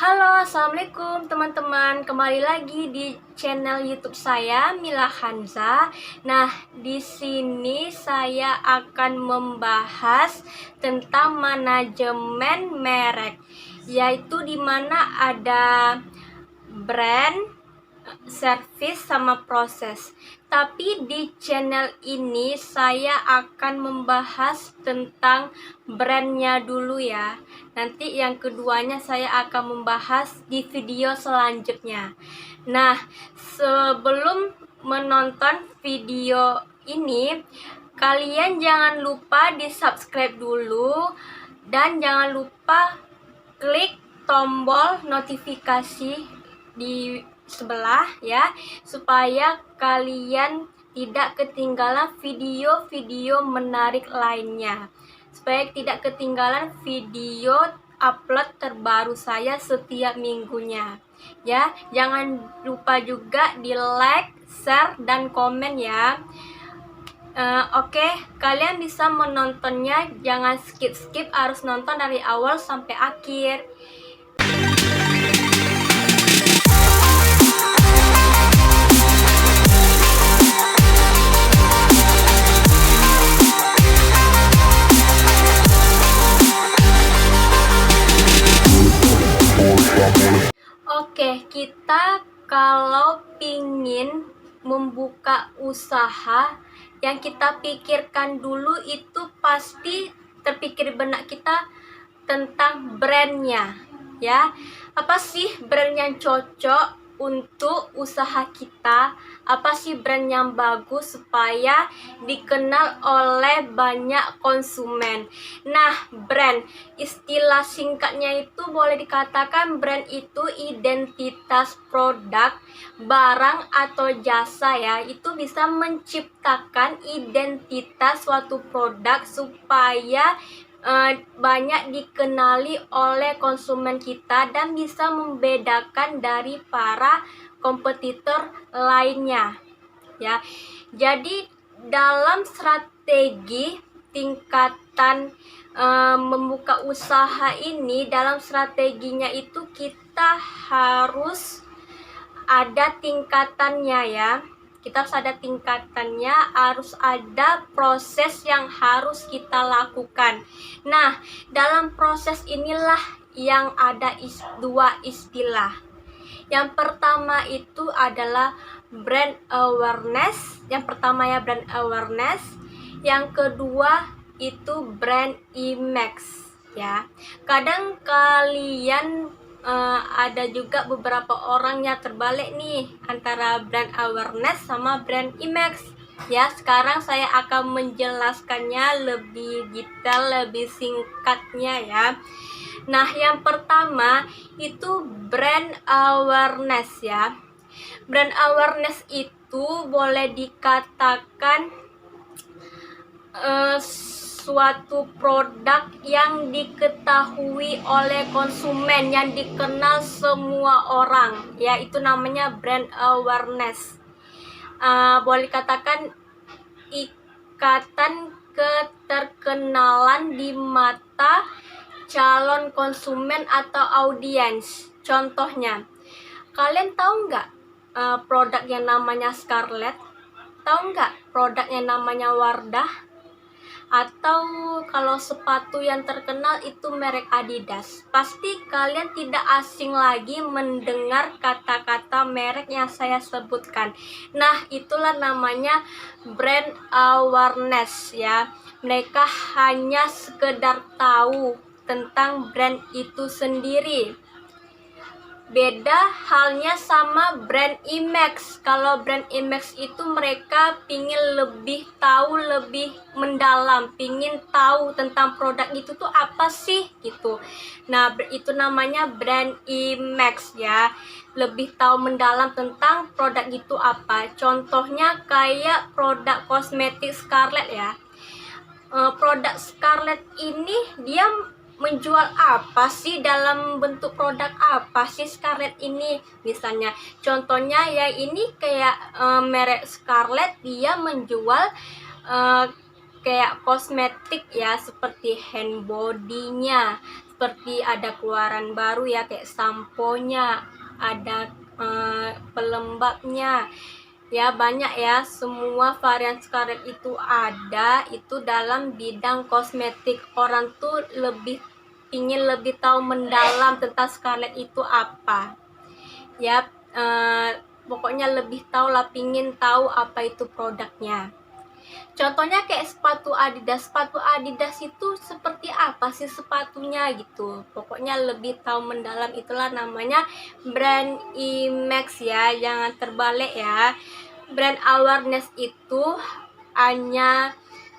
Halo, assalamualaikum teman-teman. Kembali lagi di channel YouTube saya, Mila Hanza. Nah, di sini saya akan membahas tentang manajemen merek, yaitu di mana ada brand, service, sama proses. Tapi di channel ini saya akan membahas tentang brandnya dulu ya. Nanti yang keduanya saya akan membahas di video selanjutnya. Nah, sebelum menonton video ini, kalian jangan lupa di subscribe dulu dan jangan lupa klik tombol notifikasi di sebelah ya, supaya kalian tidak ketinggalan video-video menarik lainnya, supaya tidak ketinggalan video upload terbaru saya setiap minggunya ya. Jangan lupa juga di like, share, dan komen ya. Oke, kalian bisa menontonnya, jangan skip-skip, harus nonton dari awal sampai akhir. Oke, kita kalau pingin membuka usaha, yang kita pikirkan dulu itu pasti terpikir benak kita tentang brandnya ya. Apa sih brand yang cocok untuk usaha kita? Apa sih brand yang bagus supaya dikenal oleh banyak konsumen? Nah, brand, istilah singkatnya itu boleh dikatakan brand itu identitas produk, barang, atau jasa ya. Itu bisa menciptakan identitas suatu produk supaya banyak dikenali oleh konsumen kita dan bisa membedakan dari para kompetitor lainnya ya. Jadi dalam strategi tingkatan membuka usaha ini, dalam strateginya itu kita harus ada tingkatannya ya. Kita harus ada tingkatannya, harus ada proses yang harus kita lakukan. Nah, dalam proses inilah yang ada dua istilah. Yang pertama itu adalah brand awareness. Yang pertama ya, brand awareness. Yang kedua itu brand image ya. Kadang kalian ada juga beberapa orang yang terbalik nih antara brand awareness sama brand image ya. Sekarang saya akan menjelaskannya lebih detail, lebih singkatnya ya. Nah, yang pertama itu brand awareness ya. Brand awareness itu boleh dikatakan suatu produk yang diketahui oleh konsumen, yang dikenal semua orang ya, itu namanya brand awareness. Boleh dikatakan ikatan keterkenalan di mata calon konsumen atau audiens. Contohnya, kalian tahu nggak produk yang namanya Scarlett? Tahu nggak produk yang namanya Wardah? Atau kalau sepatu yang terkenal itu merek Adidas. Pasti kalian tidak asing lagi mendengar kata-kata merek yang saya sebutkan. Nah, itulah namanya brand awareness ya. Mereka hanya sekedar tahu tentang brand itu sendiri. Beda halnya sama brand image. Kalau brand image itu mereka pingin lebih tahu, lebih mendalam, pingin tahu tentang produk itu tuh apa sih gitu. Nah, itu namanya brand image ya. Lebih tahu mendalam tentang produk itu apa. Contohnya kayak produk kosmetik Scarlett ya. Produk Scarlett ini dia menjual apa sih, dalam bentuk produk apa sih Scarlett ini. Misalnya contohnya ya, ini kayak merek Scarlett, dia menjual kayak kosmetik ya, seperti hand body-nya, seperti ada keluaran baru ya, kayak samponya, ada pelembabnya ya, banyak ya. Semua varian Scarlett itu ada itu dalam bidang kosmetik. Orang tuh ingin lebih tahu mendalam tentang Scarlett itu apa ya, pokoknya lebih tahu lah, pingin tahu apa itu produknya. Contohnya kayak sepatu Adidas. Sepatu Adidas itu seperti apa sih sepatunya gitu. Pokoknya lebih tahu mendalam, itulah namanya brand image ya. Jangan terbalik ya. Brand awareness itu hanya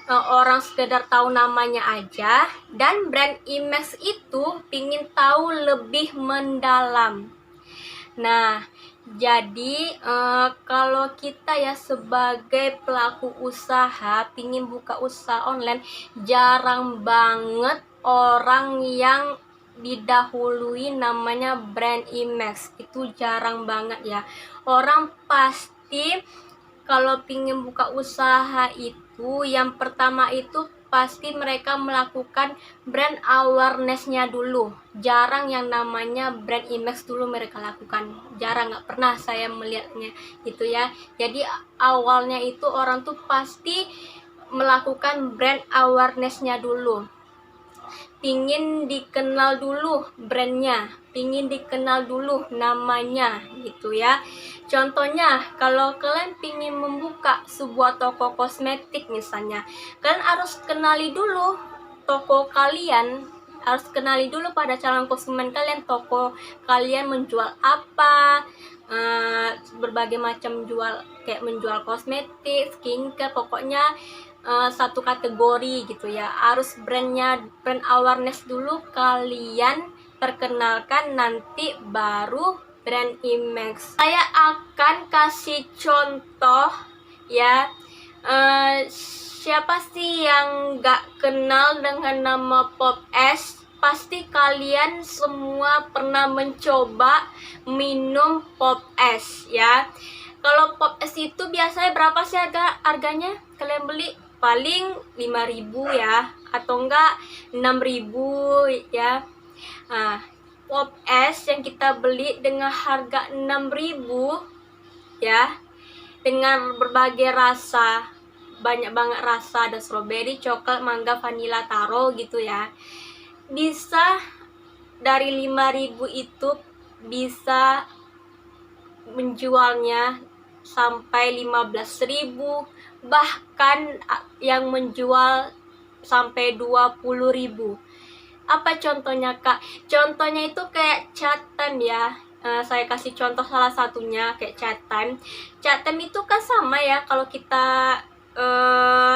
orang sekedar tahu namanya aja, dan brand image itu pingin tahu lebih mendalam. Nah, jadi kalau kita ya sebagai pelaku usaha pingin buka usaha online, jarang banget orang yang didahului namanya brand image. Itu jarang banget ya. Orang pasti kalau pingin buka usaha itu yang pertama itu pasti mereka melakukan brand awareness-nya dulu. Jarang yang namanya brand image dulu mereka lakukan. Jarang, nggak pernah saya melihatnya gitu ya. Jadi awalnya itu orang tuh pasti melakukan brand awareness-nya dulu. Pingin dikenal dulu brandnya, pingin dikenal dulu namanya gitu ya. Contohnya kalau kalian pingin membuka sebuah toko kosmetik misalnya, kalian harus kenali dulu toko kalian, harus kenali dulu pada calon konsumen kalian toko kalian menjual apa, berbagai macam jual, kayak menjual kosmetik, skincare, pokoknya satu kategori gitu ya. Harus brand awareness dulu kalian perkenalkan, nanti baru brand image. Saya akan kasih contoh ya. Siapa sih yang gak kenal dengan nama Pop Es? Pasti kalian semua pernah mencoba minum Pop Es ya. Kalau Pop Es itu biasanya berapa sih harganya kalian beli? Paling 5.000 ya, atau enggak 6.000 ya. Nah, Pop Es yang kita beli dengan harga 6.000 ya, dengan berbagai rasa, banyak banget rasa, ada strawberry, coklat, mangga, vanilla, taro gitu ya. Bisa dari 5.000 itu bisa menjualnya sampai 15.000, bahkan yang menjual sampai 20.000. Apa contohnya Kak? Contohnya itu kayak Chat Time ya. Saya kasih contoh salah satunya kayak Chat Time. Chat Time itu kan sama ya, kalau kita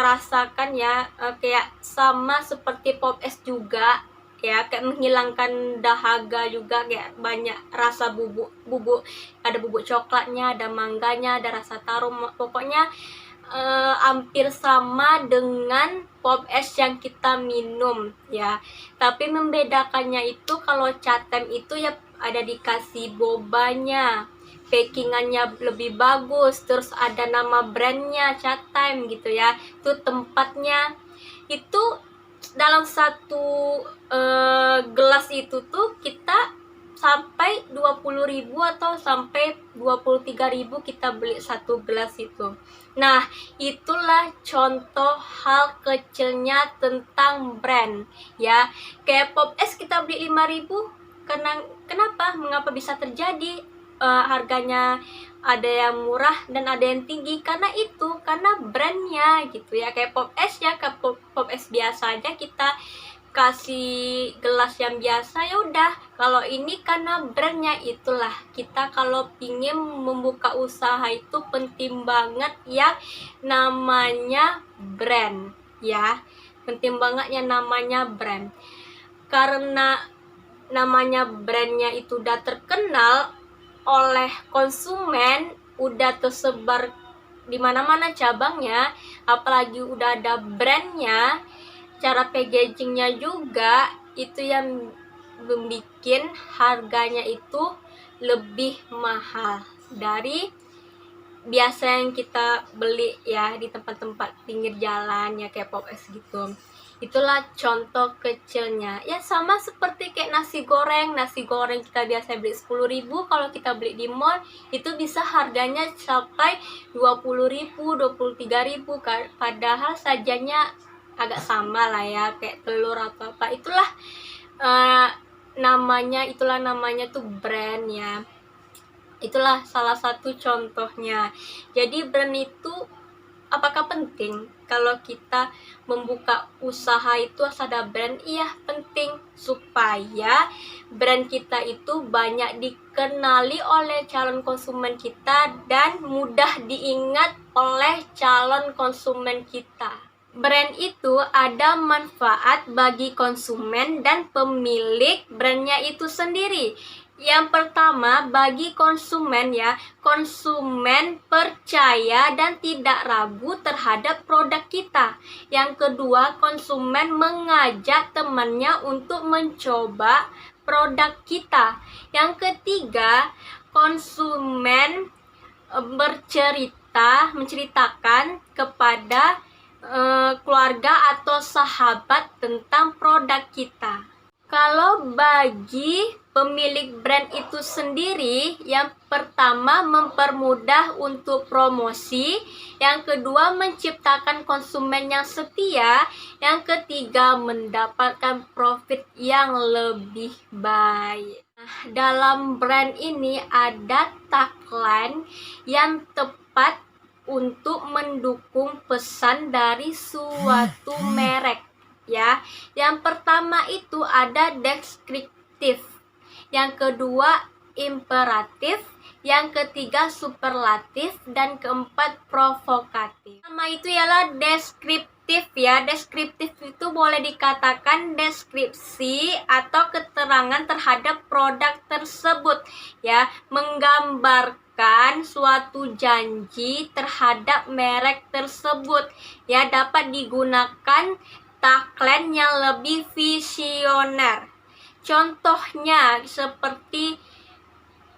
rasakan ya, kayak sama seperti Pop Es juga ya, kayak menghilangkan dahaga juga, kayak banyak rasa bubuk, ada bubuk coklatnya, ada mangganya, ada rasa taro, pokoknya hampir sama dengan Pop Es yang kita minum ya. Tapi membedakannya itu kalau Chat Time itu ya ada dikasih bobanya, packingannya lebih bagus, terus ada nama brandnya Chat Time gitu ya. Itu tempatnya itu dalam satu gelas itu tuh kita sampai 20.000 atau sampai 23.000 kita beli satu gelas itu. Nah, itulah contoh hal kecilnya tentang brand ya. Kayak Pop Es kita beli 5.000, kenapa? Mengapa bisa terjadi harganya ada yang murah dan ada yang tinggi? Karena brandnya gitu ya. Kayak Pop Es ya, ke Pop Es biasa aja kita kasih gelas yang biasa, ya udah. Kalau ini karena brandnya, itulah kita kalau pingin membuka usaha itu penting banget yang namanya brand ya, penting banget yang namanya brand. Karena namanya brandnya itu udah terkenal oleh konsumen, udah tersebar di mana-mana cabangnya, apalagi udah ada brandnya, cara packagingnya juga, itu yang membuat harganya itu lebih mahal dari biasa yang kita beli ya di tempat-tempat pinggir jalan ya, kayak Pop Es gitu. Itulah contoh kecilnya. Ya sama seperti kayak nasi goreng. Nasi goreng kita biasa beli 10.000, kalau kita beli di mall itu bisa harganya sampai 20.000, 23.000. Padahal sajiannya agak sama lah ya, kayak telur atau apa. Itulah namanya tuh brand ya. Itulah salah satu contohnya. Jadi brand itu apakah penting kalau kita membuka usaha itu harus ada brand? Iya, penting supaya brand kita itu banyak dikenali oleh calon konsumen kita dan mudah diingat oleh calon konsumen kita. Brand itu ada manfaat bagi konsumen dan pemilik brandnya itu sendiri. Yang pertama, bagi konsumen ya, konsumen percaya dan tidak ragu terhadap produk kita. Yang kedua, konsumen mengajak temannya untuk mencoba produk kita. Yang ketiga, konsumen menceritakan kepada keluarga atau sahabat tentang produk kita. Kalau bagi pemilik brand itu sendiri, yang pertama mempermudah untuk promosi, yang kedua menciptakan konsumen yang setia, yang ketiga mendapatkan profit yang lebih baik. Nah, dalam brand ini ada tagline yang tepat untuk mendukung pesan dari suatu merek. Ya, yang pertama itu ada deskriptif, yang kedua imperatif, yang ketiga superlatif, dan keempat provokatif. Nama itu ialah deskriptif ya. Deskriptif itu boleh dikatakan deskripsi atau keterangan terhadap produk tersebut ya, menggambarkan suatu janji terhadap merek tersebut ya, dapat digunakan tagline yang lebih visioner. Contohnya seperti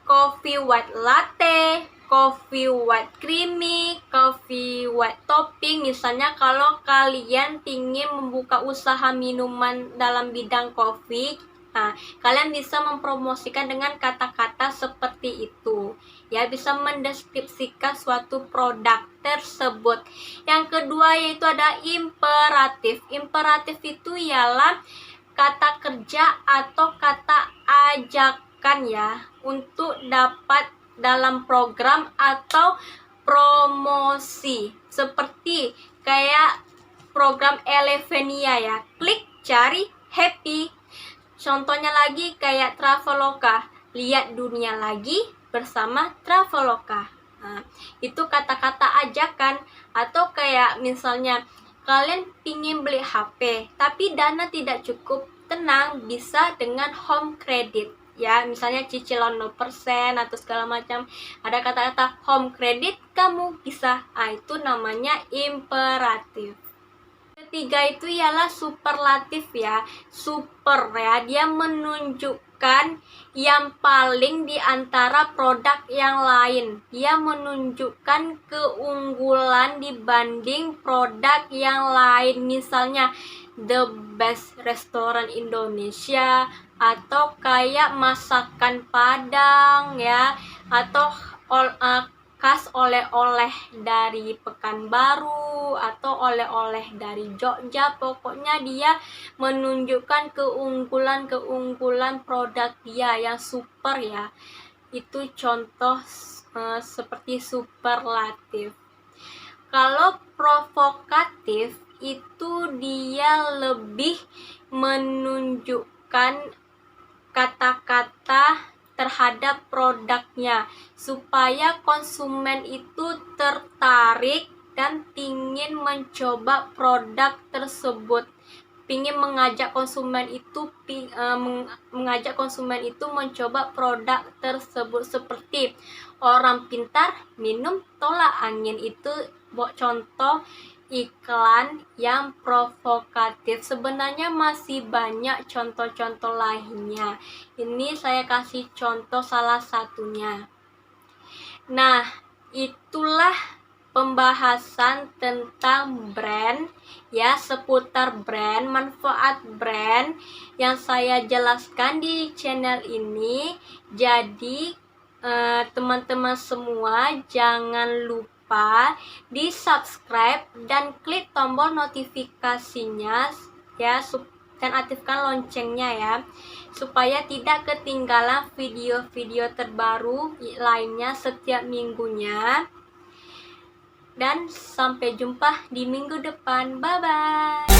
coffee white latte, coffee white creamy, coffee white topping. Misalnya kalau kalian ingin membuka usaha minuman dalam bidang kopi, kalian bisa mempromosikan dengan kata-kata seperti itu ya, bisa mendeskripsikan suatu produk tersebut. Yang kedua yaitu ada imperatif. Imperatif itu ialah kata kerja atau kata ajakan ya, untuk dapat dalam program atau promosi, seperti kayak program Elevenia ya, klik cari happy. Contohnya lagi kayak Traveloka, lihat dunia lagi bersama Traveloka. Nah, itu kata-kata ajakan. Atau kayak misalnya kalian pingin beli HP tapi dana tidak cukup, tenang, bisa dengan home credit ya, misalnya cicilan 0% atau segala macam. Ada kata-kata home credit, kamu bisa. Itu namanya imperatif. Ketiga itu ialah superlatif ya. Super ya, dia menunjukkan yang paling di antara produk yang lain. Dia menunjukkan keunggulan dibanding produk yang lain. Misalnya the best restoran Indonesia, atau kayak masakan Padang ya, atau khas oleh-oleh dari Pekanbaru atau oleh-oleh dari Jogja. Pokoknya dia menunjukkan keunggulan produk dia yang super ya. Itu contoh seperti superlatif. Kalau provokatif itu dia lebih menunjukkan kata-kata terhadap produknya supaya konsumen itu tertarik dan ingin mencoba produk tersebut, ingin mengajak konsumen itu mencoba produk tersebut. Seperti orang pintar minum tolak angin, itu contoh iklan yang provokatif. Sebenarnya masih banyak contoh-contoh lainnya. Ini saya kasih contoh salah satunya. Nah, itulah pembahasan tentang brand ya, seputar brand, manfaat brand yang saya jelaskan di channel ini. Jadi teman-teman semua jangan lupa di subscribe dan klik tombol notifikasinya ya, dan aktifkan loncengnya ya, supaya tidak ketinggalan video-video terbaru lainnya setiap minggunya. Dan sampai jumpa di minggu depan. Bye bye.